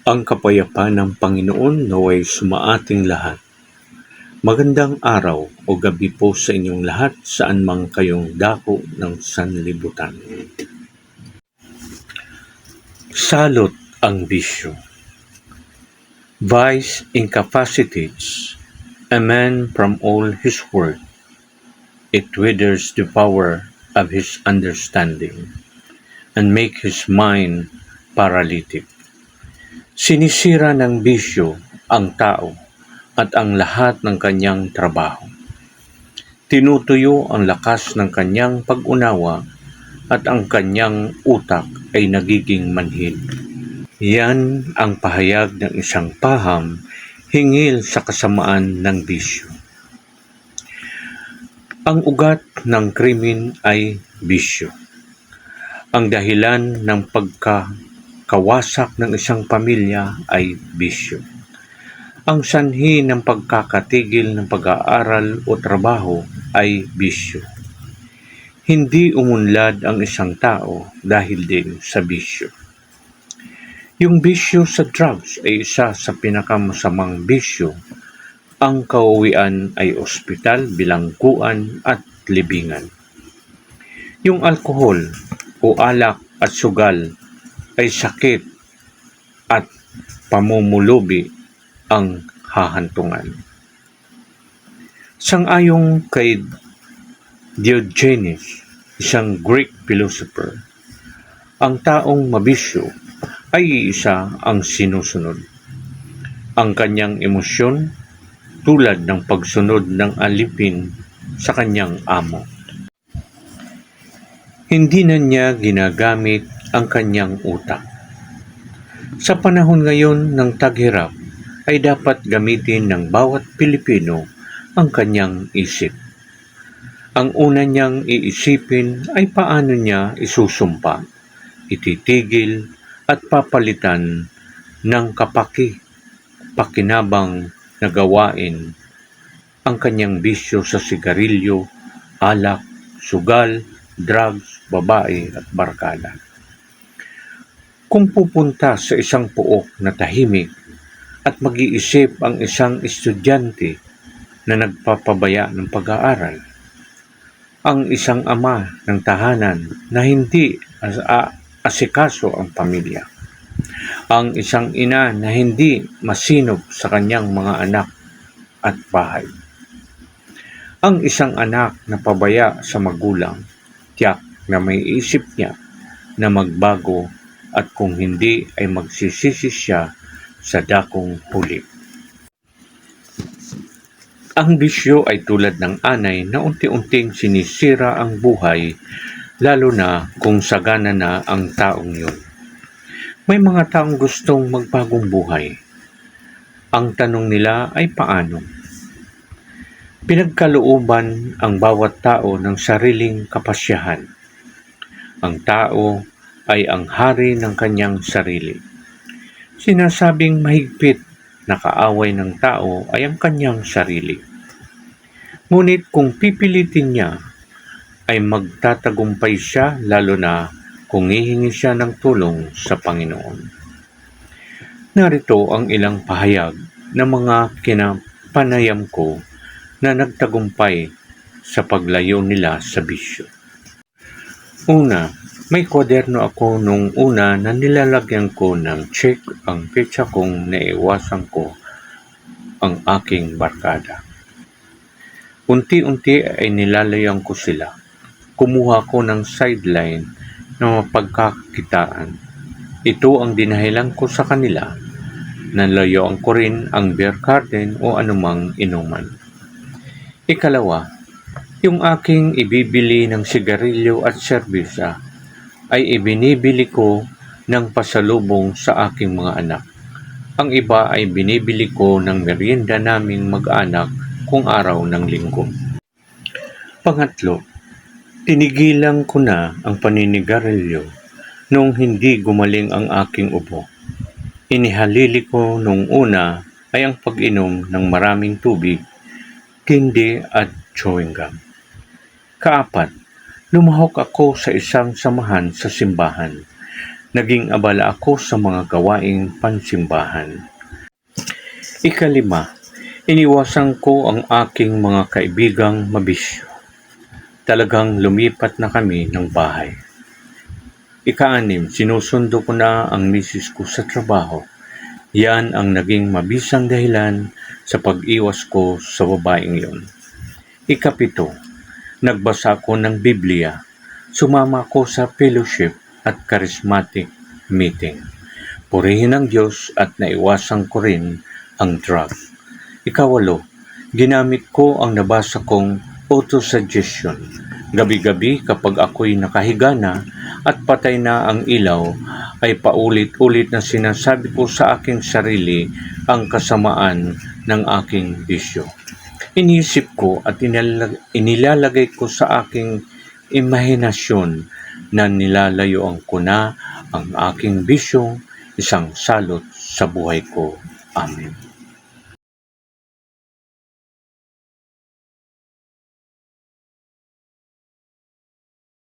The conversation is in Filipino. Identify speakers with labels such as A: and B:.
A: Ang kapayapaan ng Panginoon naway sumaating lahat. Magandang araw o gabi po sa inyong lahat saan mang kayong dako ng sanlibutan. Salot ang bisyo. Vice incapacitates a man from all his work. It withers the power of his understanding and make his mind paralytic. Sinisira ng bisyo ang tao at ang lahat ng kanyang trabaho. Tinutuyo ang lakas ng kanyang pag-unawa at ang kanyang utak ay nagiging manhid. Yan ang pahayag ng isang paham hingil sa kasamaan ng bisyo. Ang ugat ng krimen ay bisyo. Ang dahilan ng pagkakawasak ng isang pamilya ay bisyo. Ang sanhi ng pagkakatigil ng pag-aaral o trabaho ay bisyo. Hindi umunlad ang isang tao dahil din sa bisyo. Yung bisyo sa drugs ay isa sa pinakamasamang bisyo. Ang kauwian ay ospital, bilangguan at libingan. Yung alkohol o alak at sugal ay sakit at pamumulubi ang hahantungan. Sang-ayong kay Diogenes, isang Greek philosopher, ang taong mabisyo ay isa ang sinusunod. Ang kanyang emosyon tulad ng pagsunod ng alipin sa kanyang amo. Hindi na niya ginagamit ang kanyang utak. Sa panahon ngayon ng taghirap, ay dapat gamitin ng bawat Pilipino ang kanyang isip. Ang una niyang iisipin ay paano niya isusumpa, ititigil at papalitan ng pakinabang na gawain ang kanyang bisyo sa sigarilyo, alak, sugal, drugs, babae at barkada. Kung pupunta sa isang puok na tahimik at mag-iisip ang isang estudyante na nagpapabaya ng pag-aaral, ang isang ama ng tahanan na hindi asikaso ang pamilya, ang isang ina na hindi masinop sa kanyang mga anak at bahay, ang isang anak na pabaya sa magulang, tiyak na may isip niya na magbago at kung hindi ay magsisisi siya sa dakong huli. Ang bisyo ay tulad ng anay na unti-unting sinisira ang buhay, lalo na kung sagana na ang taong yun. May mga taong gustong magbagong buhay. Ang tanong nila ay paano? Pinagkalooban ang bawat tao ng sariling kapasyahan. Ang tao ay ang hari ng kanyang sarili. Sinasabing mahigpit na kaaway ng tao ay ang kanyang sarili. Ngunit kung pipilitin niya, ay magtatagumpay siya lalo na kung hihingi siya ng tulong sa Panginoon. Narito ang ilang pahayag ng mga kinapanayam ko na nagtagumpay sa paglayo nila sa bisyo. Una, may kwaderno ako nung una na nilalagyan ko ng check ang petsa kung naiwasan ko ang aking barkada. Unti-unti ay nilalayan ko sila. Kumuha ko ng sideline na mapagkakitaan. Ito ang dinahilan ko sa kanila. Nalayuan ko rin ang beer garden o anumang inuman. Ikalawa, yung aking ibibili ng sigarilyo at serbisa ay ibinibili ko ng pasalubong sa aking mga anak. Ang iba ay binibili ko ng merienda naming mag-anak kung araw ng linggo. Pangatlo, tinigilan ko na ang paninigarilyo nung hindi gumaling ang aking ubo. Inihalili ko nung una ay ang pag-inom ng maraming tubig, kindi at chewing gum. Kaapat, lumahok ako sa isang samahan sa simbahan Naging abala ako sa mga gawaing pansimbahan. 5, iniwasan ko ang aking mga kaibigang mabisyo. Talagang lumipat na kami ng bahay. 6, sinusundo ko na ang misis ko sa trabaho. Yan ang naging mabisang dahilan sa pag-iwas ko sa babaeng yon. 7, nagbasa ko ng Biblia. Sumama ko sa fellowship at charismatic meeting. Purihin ang Diyos at naiwasan ko rin ang drug. 8, ginamit ko ang nabasa kong autosuggestion. Gabi-gabi kapag ako'y nakahiga na at patay na ang ilaw, ay paulit-ulit na sinasabi ko sa aking sarili ang kasamaan ng aking bisyo. Inisip ko at inilalagay ko sa aking imahinasyon na nilalayuan ko na ang aking bisyong isang salot sa buhay ko. Amen.